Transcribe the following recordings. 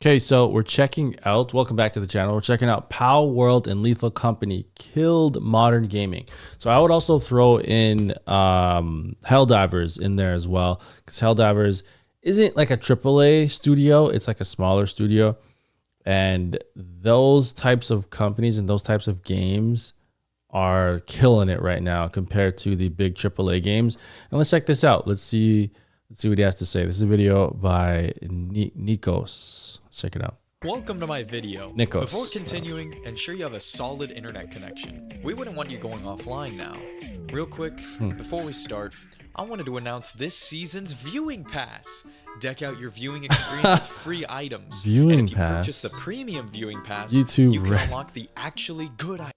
Okay, so we're checking out, welcome back to the channel. We're checking out Palworld and Lethal Company killed modern gaming. So I would also throw in Helldivers in there as well, because Helldivers isn't like a AAA studio. It's like a smaller studio. And those types of companies and those types of games are killing it right now compared to the big AAA games. And let's check this out. Let's see what he has to say. This is a video by Nikos. Let's check it out. Welcome to my video. Nikos. Before continuing, ensure you have a solid internet connection. We wouldn't want you going offline now. Real quick, before we start, I wanted to announce this season's viewing pass. Deck out your viewing experience with free items. Viewing and if you pass. purchase the premium viewing pass, YouTube you can Red. unlock the actually good items.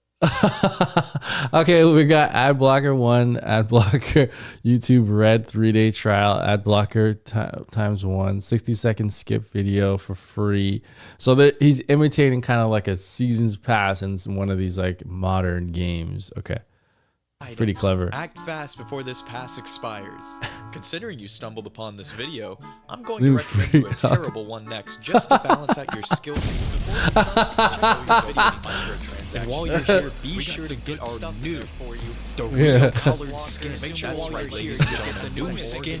Okay, we got ad blocker 1, ad blocker, YouTube Red 3-day trial, ad blocker times 1, 60-second skip video for free. So that he's imitating kind of like a season's pass in one of these like modern games. Okay. It's pretty clever. Act fast before this pass expires. Considering you stumbled upon this video, I'm going to recommend you a terrible one next, just to balance out your skill trees. Before we start, check out your videos microtransactions. And while you're here, be sure to get our new for you, the colored skin. Make sure that's right, ladies and gentlemen. New skin,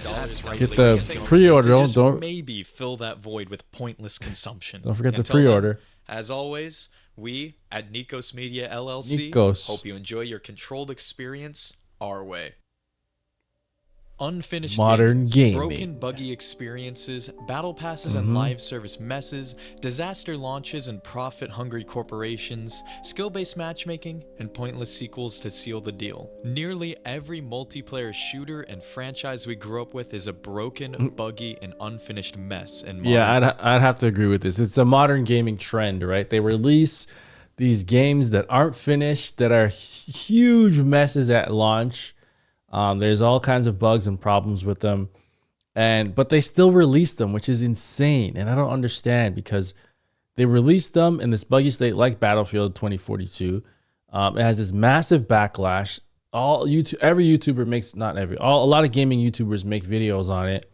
that's right. Get the pre-order. Don't maybe fill that void with pointless consumption. Don't forget the pre-order. As always, we at Nikos Media LLC hope you enjoy your controlled experience our way. Unfinished modern gaming, broken buggy experiences, battle passes and live service messes, disaster launches and profit-hungry corporations, skill-based matchmaking, and pointless sequels to seal the deal. Nearly every multiplayer shooter and franchise we grew up with is a broken, buggy, and unfinished mess. And yeah, I'd have to agree with this. It's a modern gaming trend, right? They release these games that aren't finished, that are huge messes at launch. There's all kinds of bugs and problems with them, but they still release them, which is insane. And I don't understand, because they released them in this buggy state, like Battlefield 2042. It has this massive backlash. Every YouTuber makes, a lot of gaming YouTubers make videos on it.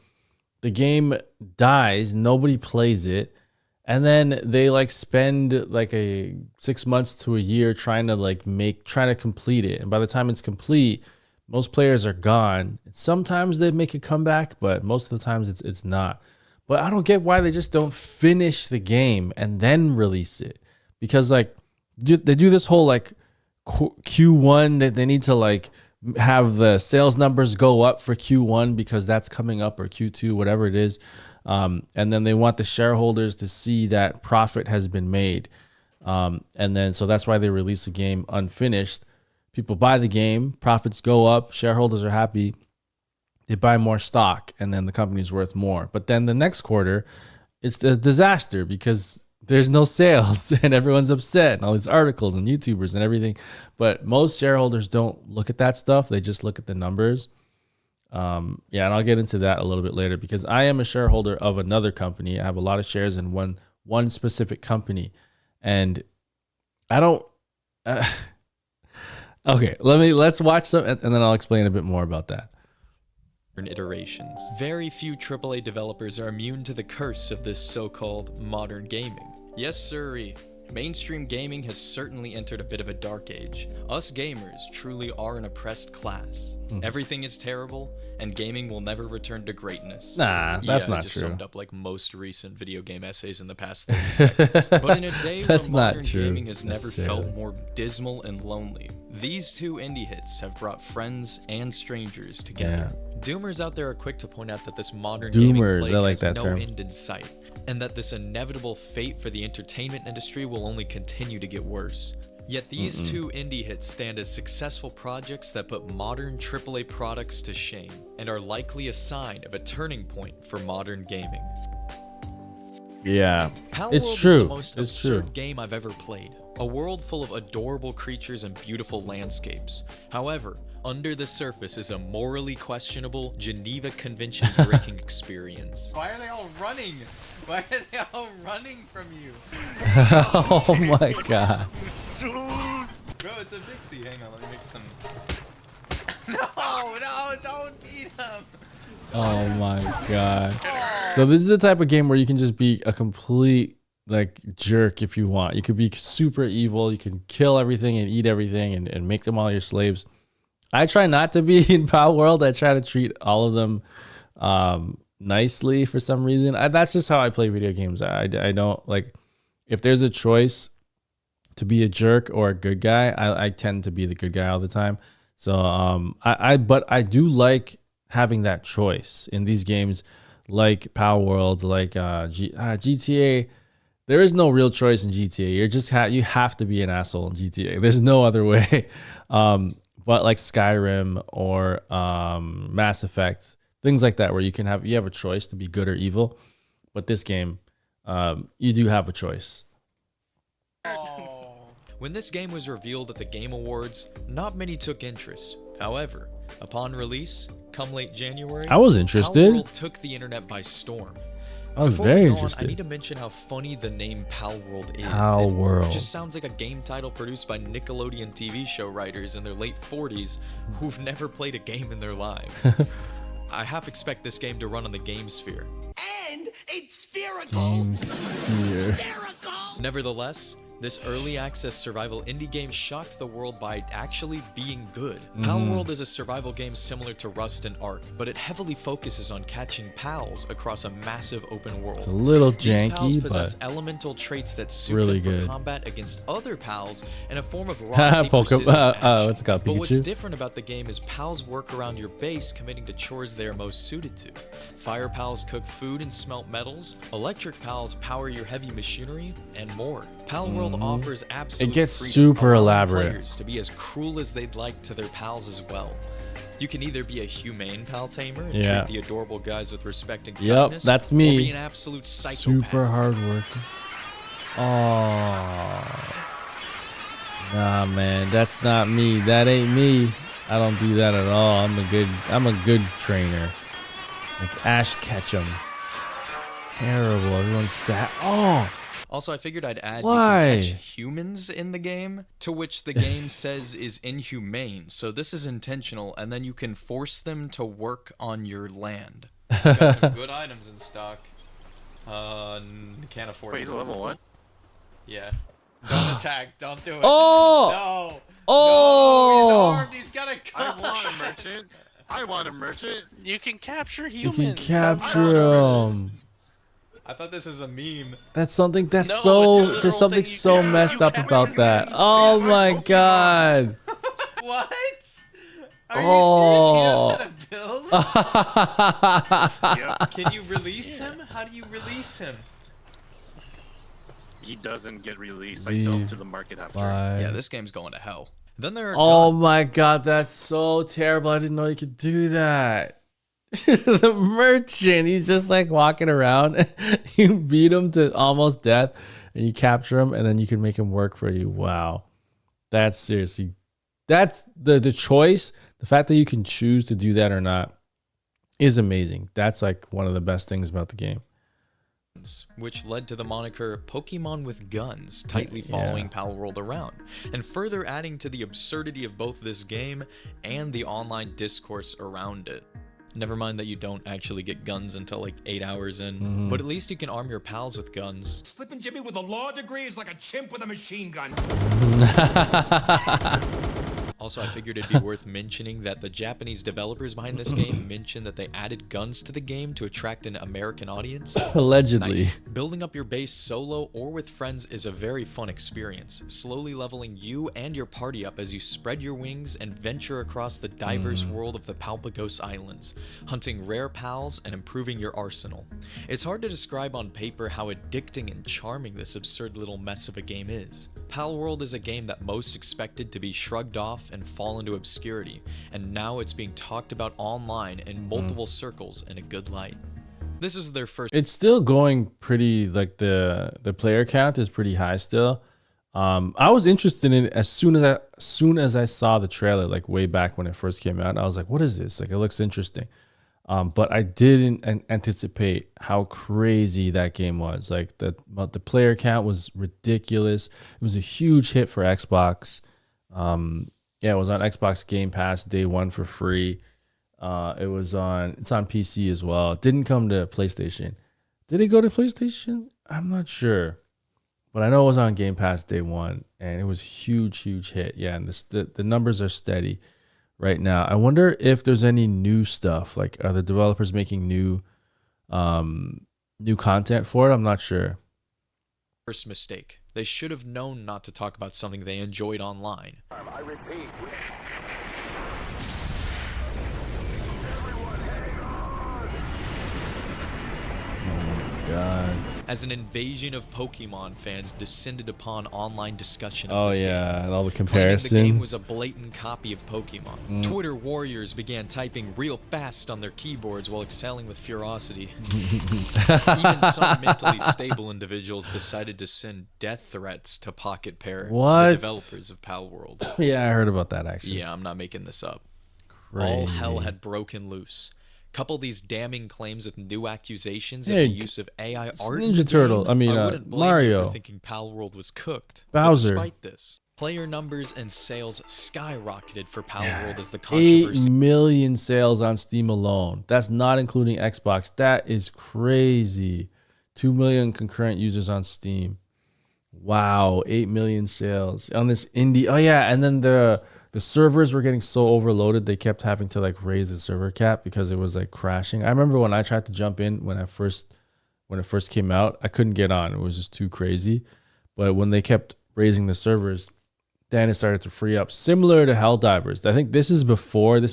The game dies, nobody plays it, and then they like spend like 6 months to a year trying to complete it. And by the time it's complete, most players are gone. Sometimes they make a comeback, but most of the times it's not. But I don't get why they just don't finish the game and then release it. Because like they do this whole like Q1 that they need to like have the sales numbers go up for Q1 because that's coming up, or Q2, whatever it is. And then they want the shareholders to see that profit has been made. And then so that's why they release the game unfinished. People buy the game, profits go up, shareholders are happy, they buy more stock, and then the company's worth more. But then the next quarter, it's a disaster because there's no sales and everyone's upset and all these articles and YouTubers and everything. But most shareholders don't look at that stuff. They just look at the numbers. Yeah, and I'll get into that a little bit later, because I am a shareholder of another company. I have a lot of shares in one specific company, and I don't... Okay, let's watch some, and then I'll explain a bit more about that. Iterations. Very few AAA developers are immune to the curse of this so-called modern gaming. Yes, sirree. Mainstream gaming has certainly entered a bit of a dark age. Us gamers truly are an oppressed class. Everything is terrible, and gaming will never return to greatness. Nah, that's not I just true. Summed up like most recent video game essays in the past 30 seconds. But in a day where modern gaming has never felt more dismal and lonely, these two indie hits have brought friends and strangers together. Yeah. Doomers out there are quick to point out that this modern gaming plague like has that no term. end in sight, and that this inevitable fate for the entertainment industry will only continue to get worse. Yet these two indie hits stand as successful projects that put modern AAA products to shame, and are likely a sign of a turning point for modern gaming. Yeah, Palworld it's true. Is the most absurd game I've ever played. A world full of adorable creatures and beautiful landscapes. However, under the surface is a morally questionable Geneva Convention breaking experience. Why are they all running? Why are they all running from you? Oh my god. Bro, it's a Vixie. Hang on, let me make some. No, don't eat him. Oh my god. So this is the type of game where you can just be a complete like jerk if you want. You could be super evil. You can kill everything and eat everything and make them all your slaves. I try not to be in Palworld. I try to treat all of them nicely for some reason. That's just how I play video games. I don't like, if there's a choice to be a jerk or a good guy, I tend to be the good guy all the time. So but I do like having that choice in these games like Palworld, like GTA. There is no real choice in GTA. You're just you have to be an asshole in GTA. There's no other way. But like Skyrim or Mass Effect, things like that, where you have a choice to be good or evil. But this game, you do have a choice. When this game was revealed at the Game Awards, not many took interest. However, upon release, come late January, I was interested. Palworld took the internet by storm. I was Before very we go interested. on, I need to mention how funny the name Palworld is. Palworld. It just sounds like a game title produced by Nickelodeon TV show writers in their late 40s who've never played a game in their lives. I half expect this game to run on the Game Sphere. And it's spherical. Game Sphere. Nevertheless, this early access survival indie game shocked the world by actually being good. Palworld is a survival game similar to Rust and Ark, but it heavily focuses on catching pals across a massive open world. It's a little These pals janky, possess but elemental traits that suit really them for good. combat against other pals in a form of rock, paper, scissors, what's it called? But what's Pikachu? different about the game is pals work around your base, committing to chores they are most suited to. Fire pals cook food and smelt metals. Electric pals power your heavy machinery, and more. Palworld offers absolute gets freedom, super allowing elaborate. players to be as cruel as they'd like to their pals as well. You can either be a humane pal tamer and treat the adorable guys with respect and kindness, that's or me. be an absolute psychopath. Super hard working. Oh. Nah, man, that's not me. That ain't me. I don't do that at all. I'm a good trainer. Like Ash Ketchum. Terrible. Everyone's sad. Oh. Also, I figured I'd add Why? you can catch humans in the game, to which the game says is inhumane. So this is intentional, and then you can force them to work on your land. Got some good items in stock. Can't afford. Wait, he's a level 1? Yeah. Don't attack. Don't do it. Oh! No. Oh! No, he's armed. He's got a gun. I want a merchant. I want a merchant. You can capture You humans. can capture them. I thought this was a meme. That's something that's No, it's a so literal there's something thing you so can- messed you up can- about that. Oh my god. What? Are Oh. you serious? He doesn't have a build? Yep. Can you release him? How do you release him? He doesn't get released. I sell him to the market after. Yeah, this game's going to hell. Then there are Oh guns. my god, that's so terrible. I didn't know you could do that. The merchant, he's just like walking around. You beat him to almost death and you capture him and then you can make him work for you. Wow. That's seriously, that's the choice. The fact that you can choose to do that or not is amazing. That's like one of the best things about the game. Which led to the moniker Pokemon with Guns, tightly following Palworld around, and further adding to the absurdity of both this game and the online discourse around it. Never mind that you don't actually get guns until like 8 hours in, but at least you can arm your pals with guns. Slippin' Jimmy with a law degree is like a chimp with a machine gun. Also, I figured it'd be worth mentioning that the Japanese developers behind this game mentioned that they added guns to the game to attract an American audience. Allegedly. Nice. Building up your base solo or with friends is a very fun experience, slowly leveling you and your party up as you spread your wings and venture across the diverse world of the Palpagos Islands, hunting rare pals and improving your arsenal. It's hard to describe on paper how addicting and charming this absurd little mess of a game is. Palworld is a game that most expected to be shrugged off and fall into obscurity, and now it's being talked about online in multiple circles in a good light. This is their first. It's still going pretty, like the player count is pretty high still. I was interested in it as soon as I saw the trailer, like way back when it first came out. I was like, what is this? Like, it looks interesting. But I didn't anticipate how crazy that game was. Like the player count was ridiculous. It was a huge hit for Xbox. Yeah, it was on Xbox Game Pass day one for free. It's on PC as well. It didn't come to PlayStation. Did it go to PlayStation? I'm not sure. But I know it was on Game Pass day one, and it was huge hit. Yeah, and the numbers are steady right now. I wonder if there's any new stuff. Like, are the developers making new content for it? I'm not sure. First mistake. They should have known not to talk about something they enjoyed online. I repeat. God. As an invasion of Pokemon fans descended upon online discussion Oh of this yeah, game. and all the Claiming comparisons. the game was a blatant copy of Pokemon. Twitter warriors began typing real fast on their keyboards while excelling with ferocity. Even some mentally stable individuals decided to send death threats to Pocket Pair, What? the developers of Palworld. Yeah, I heard about that actually. Yeah, I'm not making this up. Crazy. All hell had broken loose. Couple these damning claims with new accusations of Hey, the use of AI art. Ninja in the Turtle, game. I mean, wouldn't blame you Mario. for thinking Palworld was cooked. Bowser. But despite this, player numbers and sales skyrocketed for Palworld as the 8 controversy. million sales on Steam alone. That's not including Xbox. That is crazy. 2 million concurrent users on Steam. Wow, 8 million sales on this indie. Oh yeah, and then the servers were getting so overloaded they kept having to like raise the server cap because it was like crashing. I remember when I tried to jump in when it first came out, I couldn't get on. It was just too crazy. But when they kept raising the servers, then it started to free up, similar to Helldivers. I think this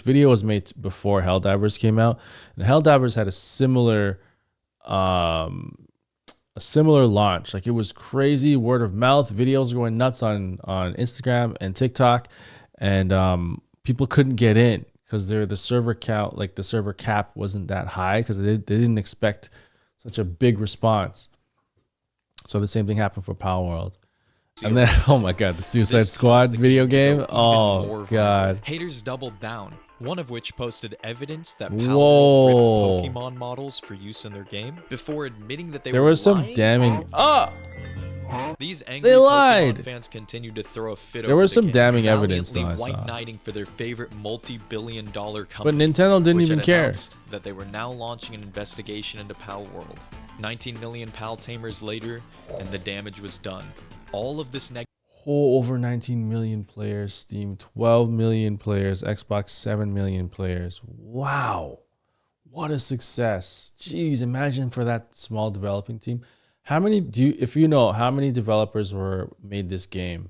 video was made before Helldivers came out, and Helldivers had a similar launch. Like, it was crazy, word of mouth, videos were going nuts on Instagram and TikTok, and people couldn't get in because the server count, like the server cap wasn't that high because they didn't expect such a big response. So the same thing happened for Palworld. And then, oh my God, the Suicide Squad video game. Oh God. Haters doubled down, one of which posted evidence that Whoa. Palworld ripped Pokemon models for use in their game before admitting that they There were was some lying. damning. Oh, These angry they Pokemon lied. fans continued to throw a fit. There over was the some game, damning evidence, though, I valiantly saw. white knighting for their favorite multi-billion-dollar But company. Nintendo didn't which even had care. announced that they were now launching an investigation into Palworld. 19 million Pal Tamers later, and the damage was done. All of this Over 19 million players, Steam 12 million players, Xbox 7 million players. Wow. What a success. Jeez, imagine for that small developing team. How many if you know how many developers made this game?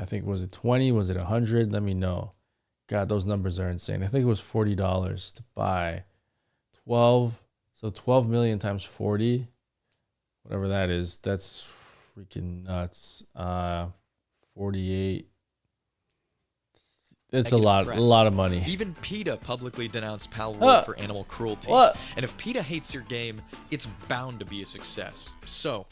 I think, was it 20? Was it 100? Let me know. God, those numbers are insane. I think it was $40 to buy 12. So 12 million times 40, whatever that is, that's freaking nuts. 48. It's a lot of money. Even PETA publicly denounced Palworld for animal cruelty. What? And if PETA hates your game, it's bound to be a success. So,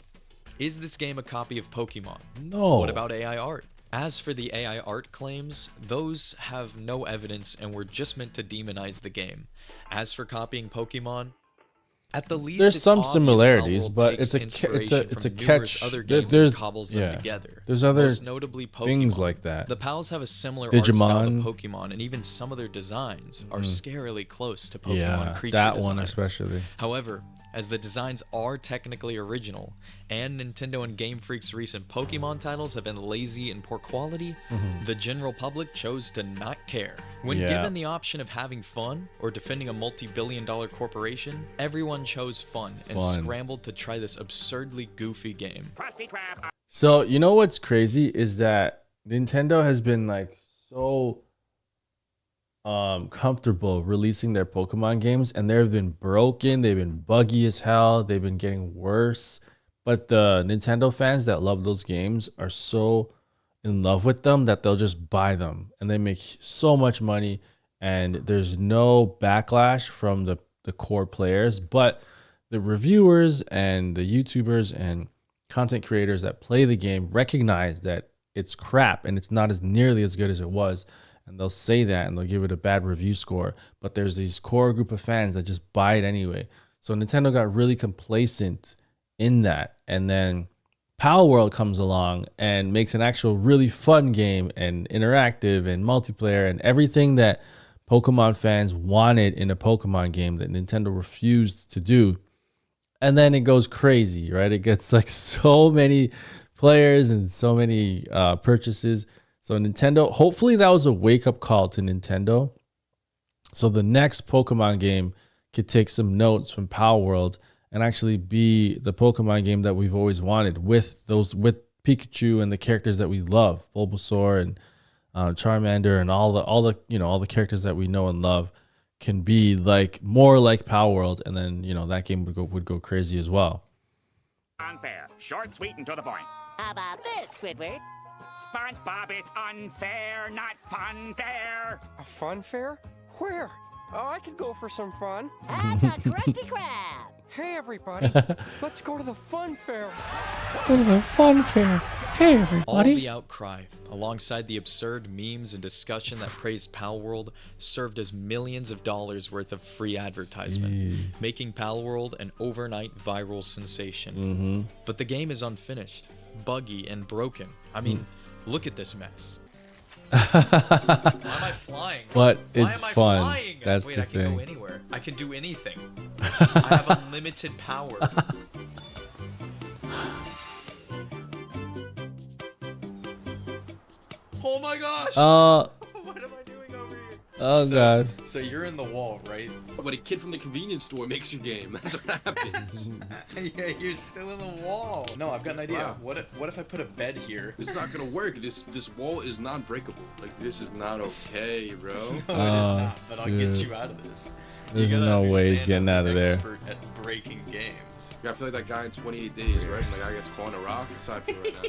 is this game a copy of Pokemon? No. What about AI art? As for the AI art claims, those have no evidence and were just meant to demonize the game. As for copying Pokemon, at the least, there's it's some obvious similarities, Palworld but takes it's a inspiration from numerous catch. other games There's and cobbles them together. There's other Most notably Pokemon. things like that. The Pals have a similar art style to Digimon. Pokemon, and even some of their designs are scarily close to Pokemon Yeah, creature that designs. one especially. However, as the designs are technically original, and Nintendo and Game Freak's recent Pokemon titles have been lazy and poor quality, the general public chose to not care. When Yeah. given the option of having fun or defending a multi-billion-dollar corporation, everyone chose fun and scrambled to try this absurdly goofy game. So, you know what's crazy is that Nintendo has been like so comfortable releasing their Pokemon games, and they've been broken, they've been buggy as hell, they've been getting worse. But the Nintendo fans that love those games are so in love with them that they'll just buy them, and they make so much money, and there's no backlash from the core players. But the reviewers and the YouTubers and content creators that play the game recognize that it's crap and it's not as nearly as good as it was, and they'll say that and they'll give it a bad review score. But there's these core group of fans that just buy it anyway. So Nintendo got really complacent in that, and then Palworld comes along and makes an actual really fun game and interactive and multiplayer and everything that Pokemon fans wanted in a Pokemon game that Nintendo refused to do. And then it goes crazy, right? It gets like so many players and so many purchases. So Nintendo, hopefully that was a wake-up call to Nintendo. So the next Pokemon game could take some notes from Palworld and actually be the Pokemon game that we've always wanted with Pikachu and the characters that we love, Bulbasaur and Charmander and all the characters that we know and love can be like more like Palworld, and then that game would go crazy as well. Unfair, short, sweet, and to the point. How about this, Squidward? SpongeBob, it's unfair, not fun fair. A fun fair? Where? Oh, I could go for some fun. At the Krusty Krab. Hey, everybody. Let's go to the fun fair. Go to the fun fair. Hey, All everybody. the outcry, alongside the absurd memes and discussion that praised Palworld, served as millions of dollars worth of free advertisement, making Palworld an overnight viral sensation. But the game is unfinished, buggy, and broken. I mean, look at this mess. Why am I flying? But Why it's am I fun. flying? That's Wait, the I can thing. go anywhere. I can do anything. I have unlimited power. Oh my gosh! What am I doing over here? Oh god. So you're in the wall, right? But a kid from the convenience store makes your game. That's what happens. Yeah, you're still in the wall. No, I've got an idea. Wow. What if I put a bed here? It's not gonna work. This wall is non-breakable. Like, this is not okay, bro. No, it is Oh, not. But I'll get dude. you out of this. There's You gotta no way he's understand getting I'm out of an there. expert at breaking games. Yeah, I feel like that guy in 28 days, right? And the guy gets caught in a rock. Aside from right now.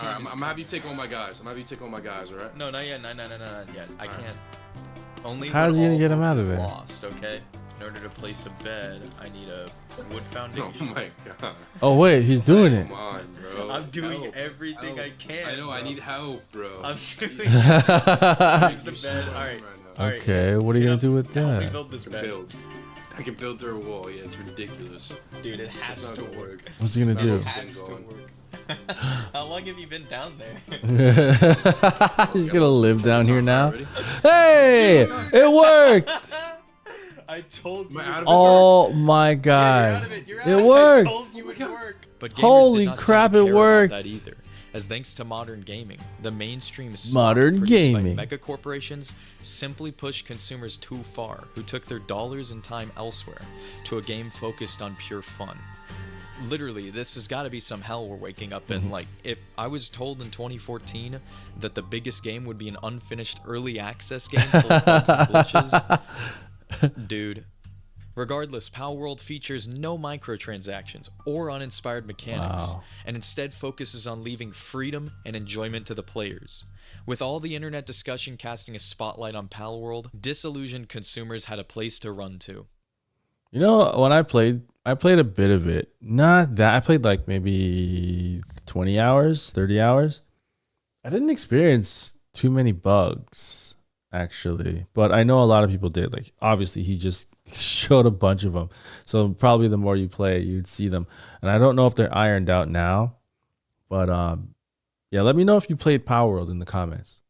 All right, I'm gonna have you take all my guys. All right? No, not yet. No, not yet. I can't. Only How's when he gonna all get him hope out of is there? Lost, okay? In order to place a bed, I need a wood Oh foundation. my god. Oh wait, he's doing it. Come on, bro. I'm doing Help. everything I can. I know. I bro. need help, bro. I'm doing. You're the so bed. annoying All right. now. All right. Okay, what are you gonna do with Help me that? build this I can bed, build. I can build through a wall. Yeah, it's ridiculous. dude. It It's has not to gonna work. work. What's he gonna That do? rope's It been has to gone. work. How long have you been down there? He's gonna live down here now. Already? Hey, it worked. I told you. Am I out of it? Oh my Yeah, you're god, out of it. You're out it of worked. I told you it would work. But gamers Holy did not seem crap, to it care about worked. That either, as thanks to modern gaming, the mainstream slop Modern produced by gaming. mega corporations simply pushed consumers too far, who took their dollars and time elsewhere, to a game focused on pure fun. Literally, this has got to be some hell we're waking up in. Like, if I was told in 2014 that the biggest game would be an unfinished early access game full of bugs and glitches, dude. Regardless, Palworld features no microtransactions or uninspired mechanics, Wow. and instead focuses on leaving freedom and enjoyment to the players. With all the internet discussion casting a spotlight on Palworld, disillusioned consumers had a place to run to. You know, when I played a bit of it. Not that I played like maybe 20 hours, 30 hours. I didn't experience too many bugs actually, but I know a lot of people did. Like obviously he just showed a bunch of them. So probably the more you play, you'd see them. And I don't know if they're ironed out now, but yeah, let me know if you played Palworld in the comments.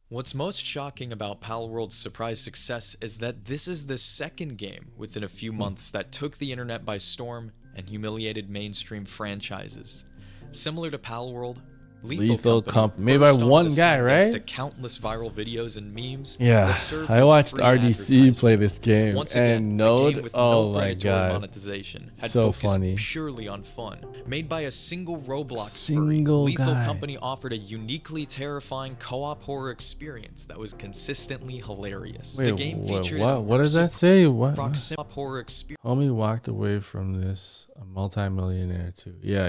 What's most shocking about Palworld's surprise success is that this is the second game within a few months that took the internet by storm and humiliated mainstream franchises. Similar to Palworld, Lethal Company made by burst onto one the guy, scene thanks right? to countless viral videos and memes. Yeah, that served I as watched free RDC play this game, Once again, and a game Node, with oh no my predatory god, monetization, had so focused funny. purely on fun. Made by a single Roblox Single furry, Lethal guy. Company offered a uniquely terrifying co-op horror experience that was consistently hilarious. The Wait, game featured what does that say? What? proximity horror experience. Homie walked away from this a multimillionaire too. Yeah,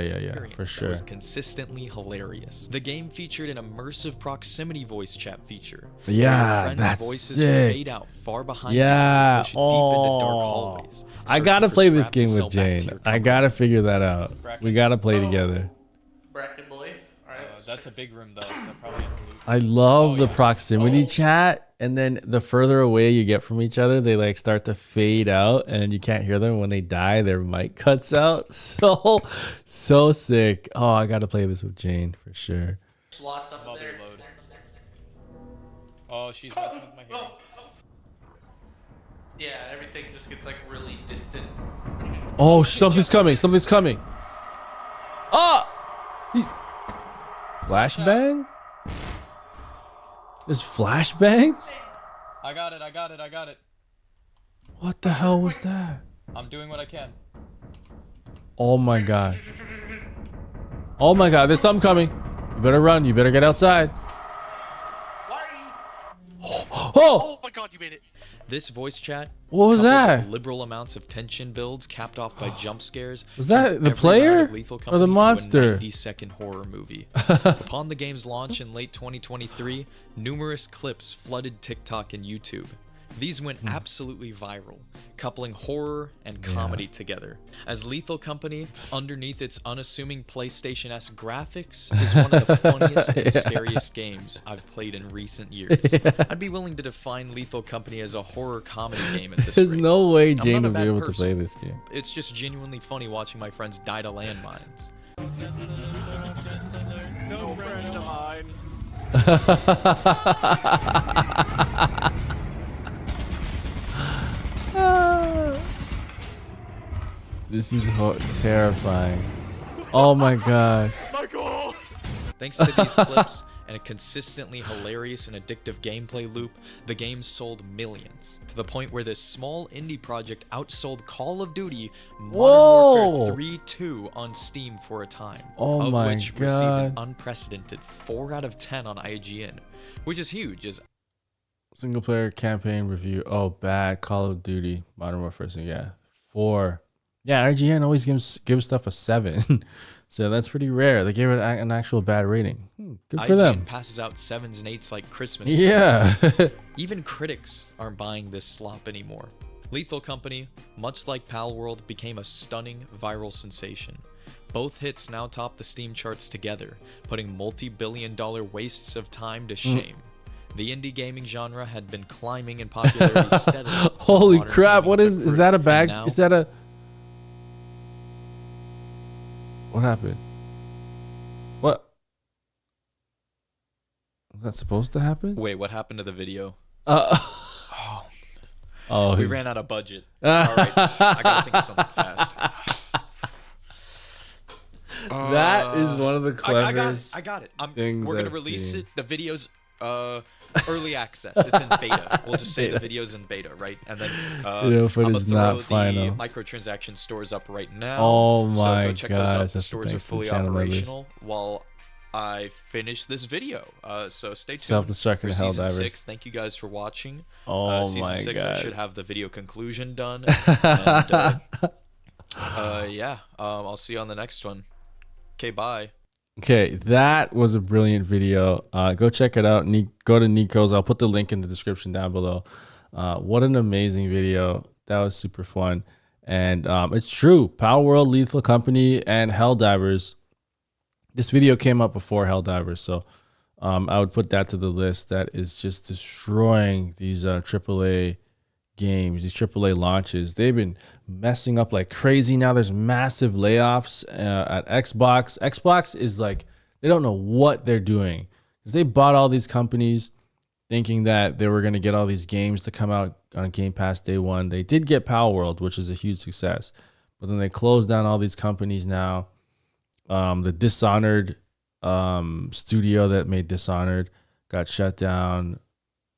for That sure. was consistently hilarious. The game featured an immersive proximity voice chat feature. where your Yeah, friends' that's voices sick. fade out far behind Yeah, you as you push deep into dark hallways. I searching gotta for play this scrap to game sell with back to Jane. your I company. gotta figure that out. We gotta play Oh. together. Bracket boy. Alright. That's a big room though. That probably has loot. I love Oh, the yeah. proximity Oh. chat, and then the further away you get from each other, they like start to fade out, and you can't hear them. When they die, their mic cuts out. So sick. Oh, I gotta play this with Jane for sure. There's a lot of stuff in Mother there. load. Oh, she's messing with my hair. Yeah, everything just gets like really distant. Oh, something's coming. Something's coming. Ah! Flashbang? There's flashbangs? I got it. I got it. I got it. What the hell was that? I'm doing what I can. Oh my god. Oh my god, there's something coming. You better run. You better get outside. Why are you? Oh! Oh my god, you made it. This voice chat. What was coupled that? with liberal amounts of tension builds, capped off by jump scares. Was that turns the every player round of Lethal or the Company into a monster? 90-second horror movie. Upon the game's launch in late 2023, numerous clips flooded TikTok and YouTube. These went absolutely viral, coupling horror and comedy together. As Lethal Company, underneath its unassuming PlayStation-esque graphics, is one of the funniest and scariest games I've played in recent years. I'd be willing to define Lethal Company as a horror comedy game at this There's rate. no way I'm Jane not a would be bad able to person. play this game. It's just genuinely funny watching my friends die to landmines. No friends of mine. This is terrifying. Oh my god. Thanks to these clips and a consistently hilarious and addictive gameplay loop, the game sold millions, to the point where this small indie project outsold Call of Duty Modern Warfare 3-2 on Steam for a time, Oh of my which received an god. unprecedented 4 out of 10 on IGN, which is huge, as Single player campaign review. Oh, bad. Call of Duty Modern Warfare. So yeah, 4. Yeah, IGN always gives stuff a 7. So that's pretty rare. They gave it an actual bad rating. Good for IGN them. passes out 7s and 8s like Christmas. Yeah. Even critics aren't buying this slop anymore. Lethal Company, much like Palworld, became a stunning viral sensation. Both hits now top the Steam charts together, putting multi-billion-dollar wastes of time to shame. The indie gaming genre had been climbing in popularity steadily. since Holy modern crap. gaming What took is root, that a and bag? now- Is that a... What happened? What? Was that supposed to happen? Wait, what happened to the video? Oh, We he's- ran out of budget. Alright, I gotta think of something fast. That is one of the cleverest I got it. things We're gonna I've release seen. it. The video's early access. It's in beta. We'll just say the video's in beta, right? And then Video footage I'ma is throw not the final. microtransaction stores up right now. Oh So my go check those gosh, out. that's The the stores are thanks to fully channel members. operational while I finish this video. So stay tuned. Self-destruct for and season Helldivers. 6. Thank you guys for watching. Oh Season my 6, god. I should have the video conclusion done. And, yeah, I'll see you on the next one. Okay, bye. Okay, that was a brilliant video. Go check it out. Go to Nico's. I'll put the link in the description down below. What an amazing video. That was super fun. And it's true. Palworld, Lethal Company, and Helldivers. This video came up before Helldivers, so I would put that to the list. That is just destroying these AAA games, these AAA launches. They've been messing up like crazy now. There's massive layoffs at Xbox. Xbox is like, they don't know what they're doing because they bought all these companies thinking that they were going to get all these games to come out on Game Pass day one. They did get Palworld, which is a huge success, but then they closed down all these companies now. The Dishonored studio that made Dishonored got shut down.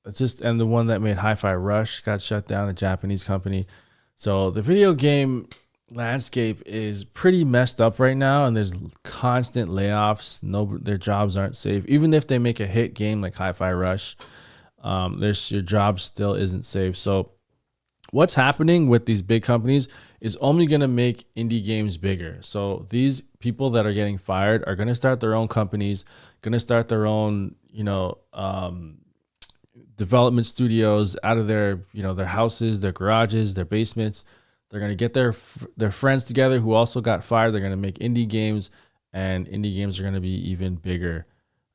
It's just, and the one that made Hi-Fi Rush got shut down, a Japanese company. So the video game landscape is pretty messed up right now, and there's constant layoffs. Their jobs aren't safe. Even if they make a hit game like Hi-Fi Rush, your job still isn't safe. So what's happening with these big companies is only going to make indie games bigger. So these people that are getting fired are going to start their own companies, going to start their own, development studios out of their houses, their garages, their basements. They're going to get their friends together who also got fired. They're going to make indie games, and indie games are going to be even bigger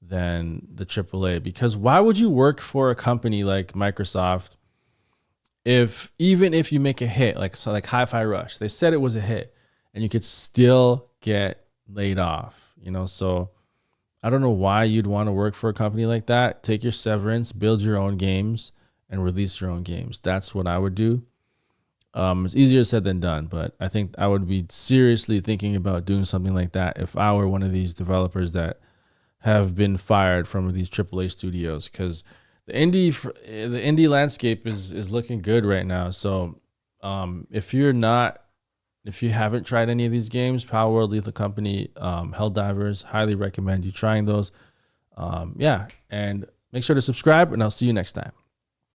than the AAA. Because why would you work for a company like Microsoft even if you make a hit, like Hi-Fi Rush? They said it was a hit, and you could still get laid off, So I don't know why you'd want to work for a company like that. Take your severance, build your own games, and release your own games. That's what I would do. It's easier said than done, but I think I would be seriously thinking about doing something like that if I were one of these developers that have been fired from these AAA studios, because the indie landscape is looking good right now. So if you haven't tried any of these games, Palworld, Lethal Company, Helldivers, highly recommend you trying those. Yeah, and make sure to subscribe, and I'll see you next time.